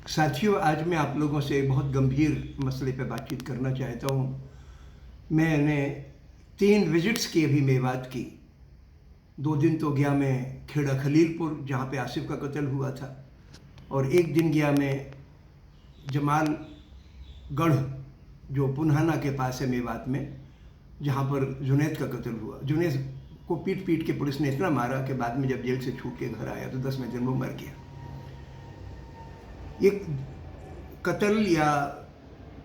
साथियों, आज मैं आप लोगों से बहुत गंभीर मसले पे बातचीत करना चाहता हूँ। मैंने 3 विजिट्स की अभी मेवात की। 2 दिन तो गया मैं खेड़ा खलीलपुर जहाँ पे आसिफ का कत्ल हुआ था, और 1 दिन गया मैं जमालगढ़ जो पुन्हाना के पास है मेवात में, जहाँ पर जुनैद का कत्ल हुआ। जुनैद को पीट पीट के पुलिस ने इतना मारा कि बाद में जब जेल से छूट के घर आया तो 10वें दिन वो मर गया। ये कत्ल या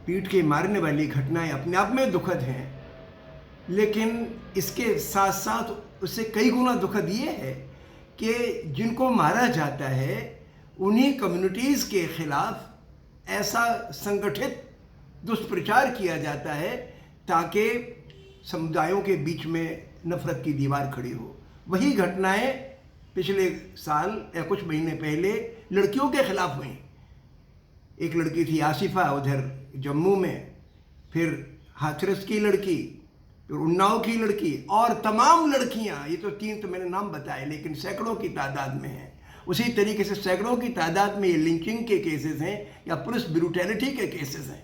पीट के मारने वाली घटनाएं अपने आप में दुखद हैं, लेकिन इसके साथ साथ उससे कई गुना दुखद ये है कि जिनको मारा जाता है उन्हीं कम्युनिटीज़ के खिलाफ ऐसा संगठित दुष्प्रचार किया जाता है ताकि समुदायों के बीच में नफरत की दीवार खड़ी हो। वही घटनाएं पिछले साल या कुछ महीने पहले लड़कियों के खिलाफ हुई। एक लड़की थी आसिफा उधर जम्मू में, फिर हाथरस की लड़की, फिर उन्नाव की लड़की, और तमाम लड़कियां, ये तो 3 तो मैंने नाम बताए लेकिन सैकड़ों की तादाद में हैं। उसी तरीके से सैकड़ों की तादाद में ये लिंचिंग के केसेस हैं या पुलिस ब्रूटैलिटी के केसेस हैं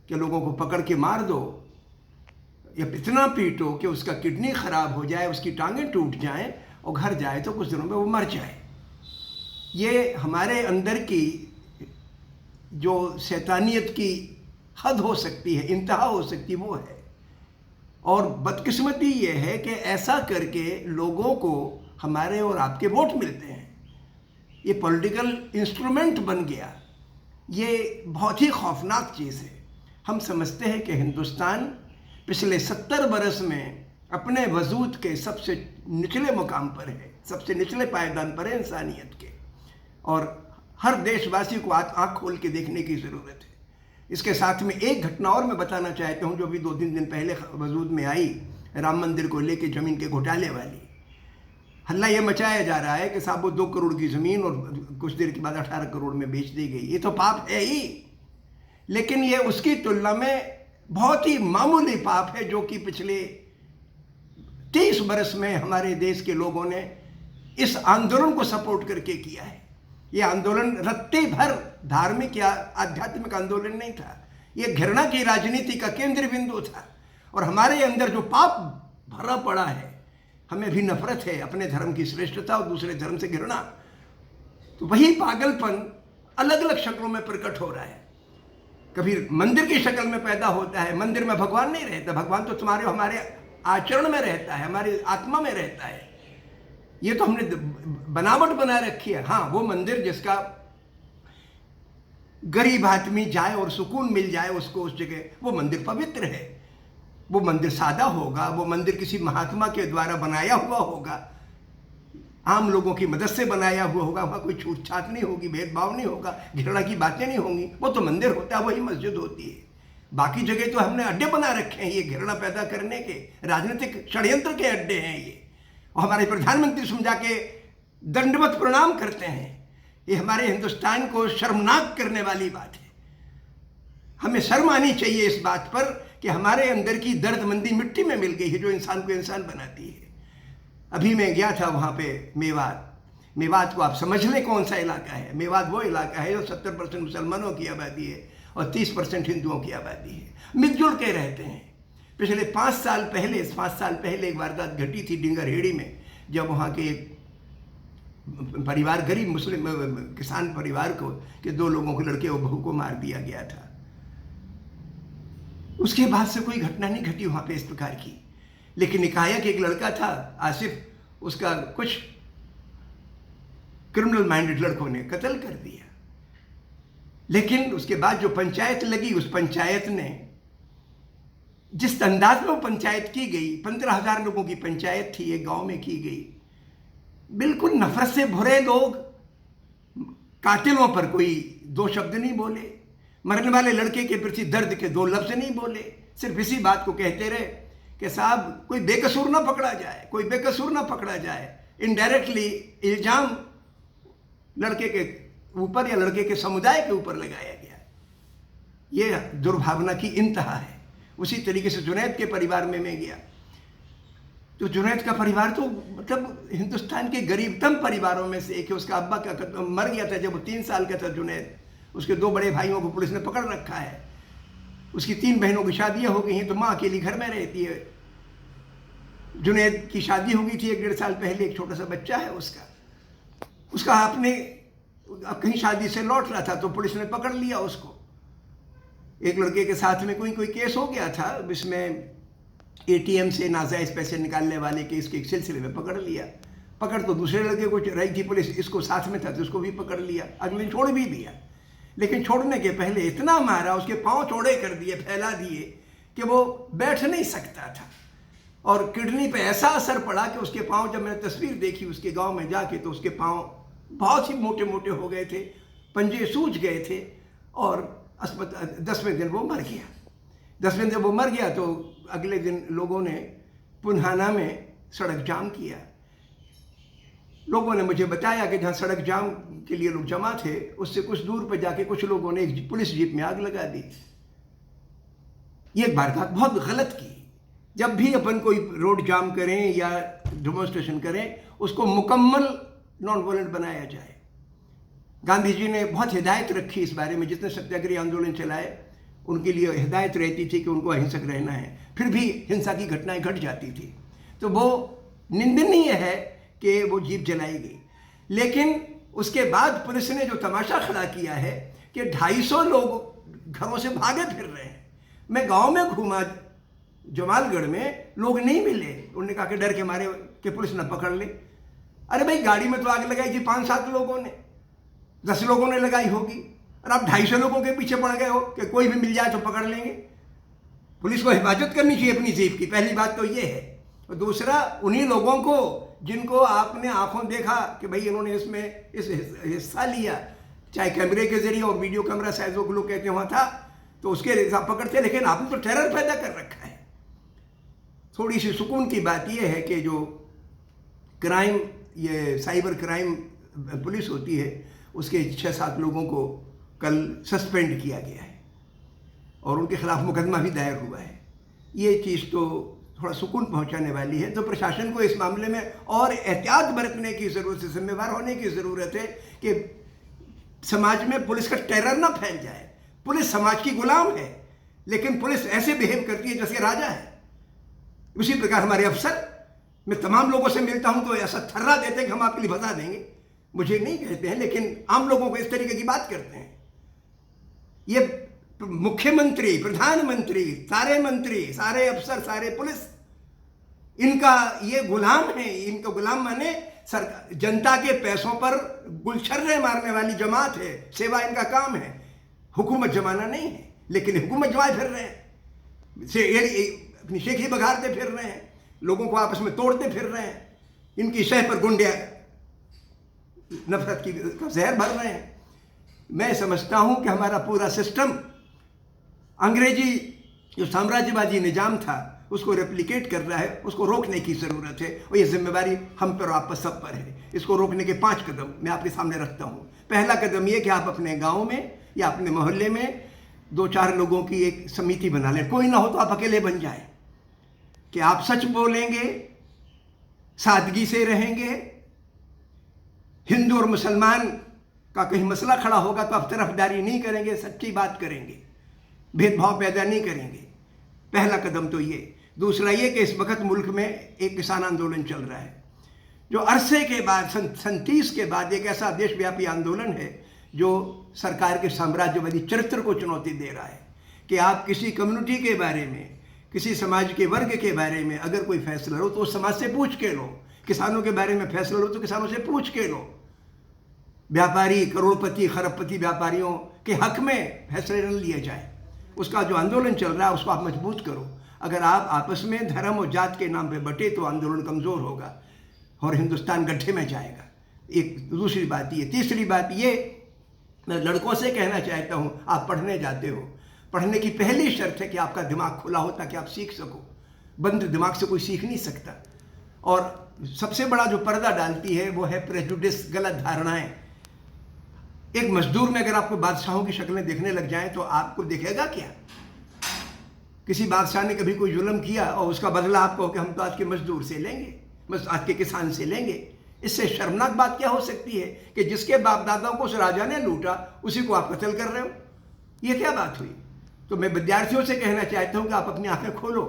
कि लोगों को पकड़ के मार दो या इतना पीटो कि उसका किडनी खराब हो जाए, उसकी टांगें टूट जाएं और घर जाए तो कुछ दिनों में वो मर जाए। ये हमारे अंदर की जो शैतानियत की हद हो सकती है, इंतहा हो सकती, वो है। और बदकिस्मती ये है कि ऐसा करके लोगों को हमारे और आपके वोट मिलते हैं। ये पॉलिटिकल इंस्ट्रूमेंट बन गया। ये बहुत ही खौफनाक चीज़ है। हम समझते हैं कि हिंदुस्तान पिछले 70 बरस में अपने वजूद के सबसे निचले मुकाम पर है, सबसे निचले पायदान पर है इंसानियत के, और हर देशवासी को आँख खोल के देखने की ज़रूरत है। इसके साथ में एक घटना और मैं बताना चाहता हूँ जो भी 2-3 दिन पहले वजूद में आई, राम मंदिर को लेके ज़मीन के घोटाले वाली। हल्ला ये मचाया जा रहा है कि साहब वो 2 करोड़ की ज़मीन और कुछ देर के बाद 18 करोड़ में बेच दी गई। ये तो पाप है ही, लेकिन ये उसकी तुलना में बहुत ही मामूली पाप है जो कि पिछले 30 बरस में हमारे देश के लोगों ने इस आंदोलन को सपोर्ट करके किया है। ये आंदोलन रत्ते भर धार्मिक या आध्यात्मिक आंदोलन नहीं था, ये घृणा की राजनीति का केंद्र बिंदु था। और हमारे अंदर जो पाप भरा पड़ा है, हमें भी नफरत है, अपने धर्म की श्रेष्ठता और दूसरे धर्म से घृणा, तो वही पागलपन अलग अलग शक्लों में प्रकट हो रहा है। कभी मंदिर की शक्ल में पैदा होता है। मंदिर में भगवान नहीं रहता, भगवान तो तुम्हारे हमारे आचरण में रहता है, हमारी आत्मा में रहता है। ये तो हमने बनावट बना रखी है। हाँ, वो मंदिर जिसका गरीब आदमी जाए और सुकून मिल जाए उसको उस जगह, वो मंदिर पवित्र है। वो मंदिर सादा होगा, वो मंदिर किसी महात्मा के द्वारा बनाया हुआ होगा, आम लोगों की मदद से बनाया हुआ होगा, वहाँ कोई छूट छाट नहीं होगी, भेदभाव नहीं होगा, घृणा की बातें नहीं होंगी। वो तो मंदिर होता है, वही मस्जिद होती है। बाकी जगह तो हमने अड्डे बना रखे हैं ये घृणा पैदा करने के, राजनीतिक षड्यंत्र के अड्डे हैं ये। और हमारे प्रधानमंत्री समझा के दंडवत प्रणाम करते हैं। ये हमारे हिंदुस्तान को शर्मनाक करने वाली बात है। हमें शर्म आनी चाहिए इस बात पर कि हमारे अंदर की दर्दमंदी मिट्टी में मिल गई है जो इंसान को इंसान बनाती है। अभी मैं गया था वहाँ पे मेवात। मेवात को आप समझ लें कौन सा इलाका है। मेवात वो इलाका है जो 70% मुसलमानों की आबादी है और 30% हिंदुओं की आबादी है। मिलजुल के रहते हैं। पिछले 5 साल पहले एक वारदात घटी थी डिंगरहेड़ी में, जब वहाँ के एक परिवार, गरीब मुस्लिम किसान परिवार को, कि 2 लोगों के लड़के और बहू को मार दिया गया था। उसके बाद से कोई घटना नहीं घटी वहाँ पे इस प्रकार की। लेकिन एकाएक एक लड़का था आसिफ, उसका कुछ क्रिमिनल माइंडेड लड़कों ने कत्ल कर दिया। लेकिन उसके बाद जो पंचायत लगी, उस पंचायत ने जिस अंदाज में वो पंचायत की गई, 15,000 लोगों की पंचायत थी, एक गांव में की गई, बिल्कुल नफरत से भरे लोग, कातिलों पर कोई 2 शब्द नहीं बोले, मरने वाले लड़के के प्रति दर्द के 2 लफ्ज नहीं बोले, सिर्फ इसी बात को कहते रहे कि साहब कोई बेकसूर ना पकड़ा जाए, कोई बेकसूर ना पकड़ा जाए। इनडायरेक्टली इल्जाम लड़के के ऊपर या लड़के के समुदाय के ऊपर लगाया गया। ये दुर्भावना की इंतहा है। उसी तरीके से जुनैद के परिवार में मैं गया तो जुनैद का परिवार तो मतलब हिंदुस्तान के गरीबतम परिवारों में से एक है। उसका अब्बा का मर गया था जब वो 3 साल का था जुनैद, उसके 2 बड़े भाइयों को पुलिस ने पकड़ रखा है, उसकी 3 बहनों की शादियां हो गई हैं, तो माँ अकेली घर में रहती है। जुनैद की शादी हो गई थी 1-1.5 साल पहले, एक छोटा सा बच्चा है उसका आपने कहीं शादी से लौट रहा था तो पुलिस ने पकड़ लिया उसको। एक लड़के के साथ में कोई केस हो गया था, इसमें ATM से नाजायज पैसे निकालने वाले केस के एक सिलसिले में पकड़ लिया। पकड़ तो दूसरे लड़के को रही थी पुलिस, इसको साथ में था तो उसको भी पकड़ लिया, अगले छोड़ भी दिया। लेकिन छोड़ने के पहले इतना मारा, उसके पांव चौड़े कर दिए, फैला दिए कि वो बैठ नहीं सकता था, और किडनी पे ऐसा असर पड़ा कि उसके पांव, जब मैंने तस्वीर देखी उसके गांव में जाके, तो उसके पांव बहुत ही मोटे मोटे हो गए थे, पंजे सूज गए थे, और 10वें दिन वो मर गया। 10वें दिन वो मर गया तो अगले दिन लोगों ने पुन्हाना में सड़क जाम किया। लोगों ने मुझे बताया कि जहाँ सड़क जाम के लिए लोग जमा थे, उससे कुछ दूर पर जाके कुछ लोगों ने एक पुलिस जीप में आग लगा दी। ये एक वारदात बहुत गलत की। जब भी अपन कोई रोड जाम करें या डेमोन्स्ट्रेशन करें, उसको मुकम्मल नॉन वायलेंट बनाया जाए। गांधी जी ने बहुत हिदायत रखी इस बारे में, जितने सत्याग्रही आंदोलन चलाए उनके लिए हिदायत रहती थी कि उनको अहिंसक रहना है, फिर भी हिंसा की घटनाएं घट जाती थी। तो वो निंदनीय है कि वो जीप जलाई गई। लेकिन उसके बाद पुलिस ने जो तमाशा खड़ा किया है कि 250 लोग घरों से भागे फिर रहे हैं। मैं गांव में घूमा जमालगढ़ में, लोग नहीं मिले, उन्होंने कहा कि डर के मारे कि पुलिस न पकड़ ले। अरे भाई, गाड़ी में तो आग लगाई थी 5-7 लोगों ने, 10 लोगों ने लगाई होगी, और आप 250 लोगों के पीछे पड़ गए हो कि कोई भी मिल जाए तो पकड़ लेंगे। पुलिस को हिफाजत करनी चाहिए अपनी जीप की, पहली बात तो ये है। और दूसरा, उन्हीं लोगों को जिनको आपने आंखों देखा कि भाई इन्होंने इसमें हिस्सा लिया, चाहे कैमरे के जरिए और वीडियो कैमरा शायद वो लोग कहते वहाँ था, तो उसके हिसाब पकड़ते, लेकिन आपने तो टेरर पैदा कर रखा है। थोड़ी सी सुकून की बात यह है कि जो क्राइम, ये साइबर क्राइम पुलिस होती है, उसके 6-7 लोगों को कल सस्पेंड किया गया है और उनके खिलाफ मुकदमा भी दायर हुआ है। ये चीज़ तो थोड़ा सुकून पहुंचाने वाली है। तो प्रशासन को इस मामले में और एहतियात बरतने की ज़रूरत है, जिम्मेवार होने की ज़रूरत है कि समाज में पुलिस का टेरर ना फैल जाए। पुलिस समाज की गुलाम है, लेकिन पुलिस ऐसे बिहेव करती है जैसे राजा है। उसी प्रकार हमारे अफसर, मैं तमाम लोगों से मिलता हूं तो ऐसा थर्रा देते हैं कि हम आपके लिए बता देंगे, मुझे नहीं कहते हैं, लेकिन आम लोगों को इस तरीके की बात करते हैं। ये मुख्यमंत्री, प्रधानमंत्री, सारे मंत्री, सारे अफसर, सारे पुलिस, इनका ये गुलाम है। इनका गुलाम माने सरकार, जनता के पैसों पर गुलछर्रे मारने वाली जमात है। सेवा इनका काम है, हुकूमत जमाना नहीं है। लेकिन हुकूमत जमाए फिर रहे हैं, अपनी शेखी बघारते फिर रहे हैं, लोगों को आपस में तोड़ते फिर रहे हैं, इनकी शह पर गुंडे नफरत की जहर भर रहे हैं। मैं समझता हूं कि हमारा पूरा सिस्टम अंग्रेजी जो साम्राज्यवादी निजाम था उसको रेप्लिकेट कर रहा है। उसको रोकने की ज़रूरत है, और ये जिम्मेवारी हम पर, आप पर, सब पर है। इसको रोकने के 5 कदम मैं आपके सामने रखता हूँ। पहला कदम ये कि आप अपने गांव में या अपने मोहल्ले में 2-4 लोगों की एक समिति बना लें। कोई ना हो तो आप अकेले बन जाए, कि आप सच बोलेंगे, सादगी से रहेंगे, हिंदू और मुसलमान का कहीं मसला खड़ा होगा तो आप तरफदारी नहीं करेंगे, सच्ची बात करेंगे, भेदभाव पैदा नहीं करेंगे। पहला कदम तो ये। दूसरा ये कि इस वक्त मुल्क में एक किसान आंदोलन चल रहा है, जो अरसे के बाद, 37 के बाद एक ऐसा देशव्यापी आंदोलन है जो सरकार के साम्राज्यवादी चरित्र को चुनौती दे रहा है कि आप किसी कम्युनिटी के बारे में, किसी समाज के वर्ग के बारे में अगर कोई फैसला लो तो उस समाज से पूछ के लो। किसानों के बारे में फैसला लो तो किसानों से पूछ के लो। व्यापारी, करोड़पति, खरबपति व्यापारियों के हक में फैसले न लिए जाए। उसका जो आंदोलन चल रहा है उसको आप मजबूत करो। अगर आप आपस में धर्म और जात के नाम पे बटे तो आंदोलन कमज़ोर होगा और हिंदुस्तान गड्ढे में जाएगा। एक दूसरी बात ये। तीसरी बात ये, मैं लड़कों से कहना चाहता हूँ, आप पढ़ने जाते हो, पढ़ने की पहली शर्त है कि आपका दिमाग खुला हो ताकि आप सीख सको। बंद दिमाग से कोई सीख नहीं सकता। और सबसे बड़ा जो पर्दा डालती है वो है प्रेजुडिस, गलत धारणाएं। एक मजदूर में अगर आपको बादशाहों की शक्लें देखने लग जाएं तो आपको दिखेगा क्या? किसी बादशाह ने कभी कोई जुल्म किया और उसका बदला आप कहो कि हम तो आज के मजदूर से लेंगे, आज के किसान से लेंगे, इससे शर्मनाक बात क्या हो सकती है कि जिसके बाप दादाओं को उस राजा ने लूटा उसी को आप कत्ल कर रहे हो? ये क्या बात हुई? तो मैं विद्यार्थियों से कहना चाहता हूं कि आप अपनी आंखें खोलो।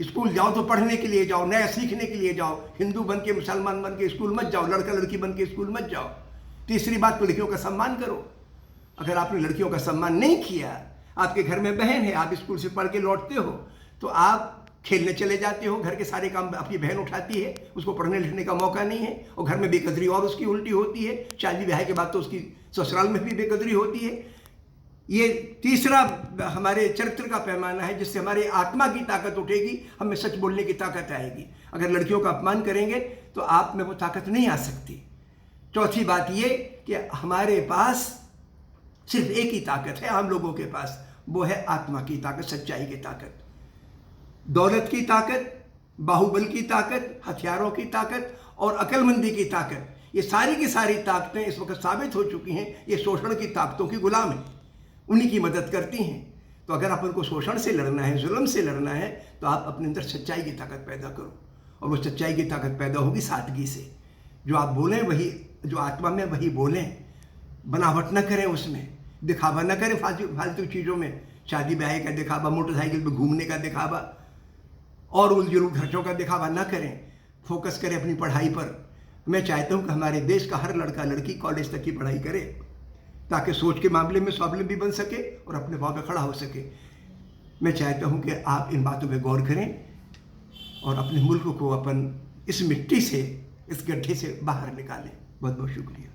स्कूल जाओ तो पढ़ने के लिए जाओ, नया सीखने के लिए जाओ। हिंदू बन के मुसलमान बन के स्कूल मत जाओ, लड़का लड़की बन के स्कूल मत जाओ। तीसरी बात, तो लड़कियों का सम्मान करो। अगर आपने लड़कियों का सम्मान नहीं किया, आपके घर में बहन है, आप स्कूल से पढ़ के लौटते हो तो आप खेलने चले जाते हो, घर के सारे काम आपकी बहन उठाती है, उसको पढ़ने लिखने का मौका नहीं है, और घर में बेकदरी और उसकी उल्टी होती है। शादी ब्याह के बाद तो उसकी ससुराल में भी बेकदरी होती है। ये तीसरा हमारे चरित्र का पैमाना है जिससे हमारी आत्मा की ताकत उठेगी, हमें सच बोलने की ताकत आएगी। अगर लड़कियों का अपमान करेंगे तो आप में वो ताकत नहीं आ सकती। चौथी बात ये कि हमारे पास सिर्फ एक ही ताकत है हम लोगों के पास, वो है आत्मा की ताकत, सच्चाई की ताकत। दौलत की ताकत, बाहुबल की ताकत, हथियारों की ताकत और अक्लमंदी की ताकत, ये सारी की सारी ताकतें इस वक्त साबित हो चुकी हैं ये शोषण की ताकतों की गुलाम है, उन्हीं की मदद करती हैं। तो अगर आप उनको शोषण से लड़ना है, जुल्म से लड़ना है, तो आप अपने अंदर सच्चाई की ताकत पैदा करो, और वो सच्चाई की ताकत पैदा होगी सादगी से। जो आप बोलें वही, जो आत्मा में वही बोलें, बनावट न करें, उसमें दिखावा न करें फालतू चीज़ों में, शादी ब्याह का दिखावा, मोटरसाइकिल पर घूमने का दिखावा और उलझुल खर्चों का दिखावा ना करें। फोकस करें अपनी पढ़ाई पर। मैं चाहता हूं कि हमारे देश का हर लड़का लड़की कॉलेज तक की पढ़ाई करे, ताकि सोच के मामले में स्वावलंबी बन सके और अपने पाँव पे खड़ा हो सके। मैं चाहता हूं कि आप इन बातों पे गौर करें और अपने मुल्क को अपन इस मिट्टी से, इस गड्ढे से बाहर निकालें। बहुत बहुत शुक्रिया।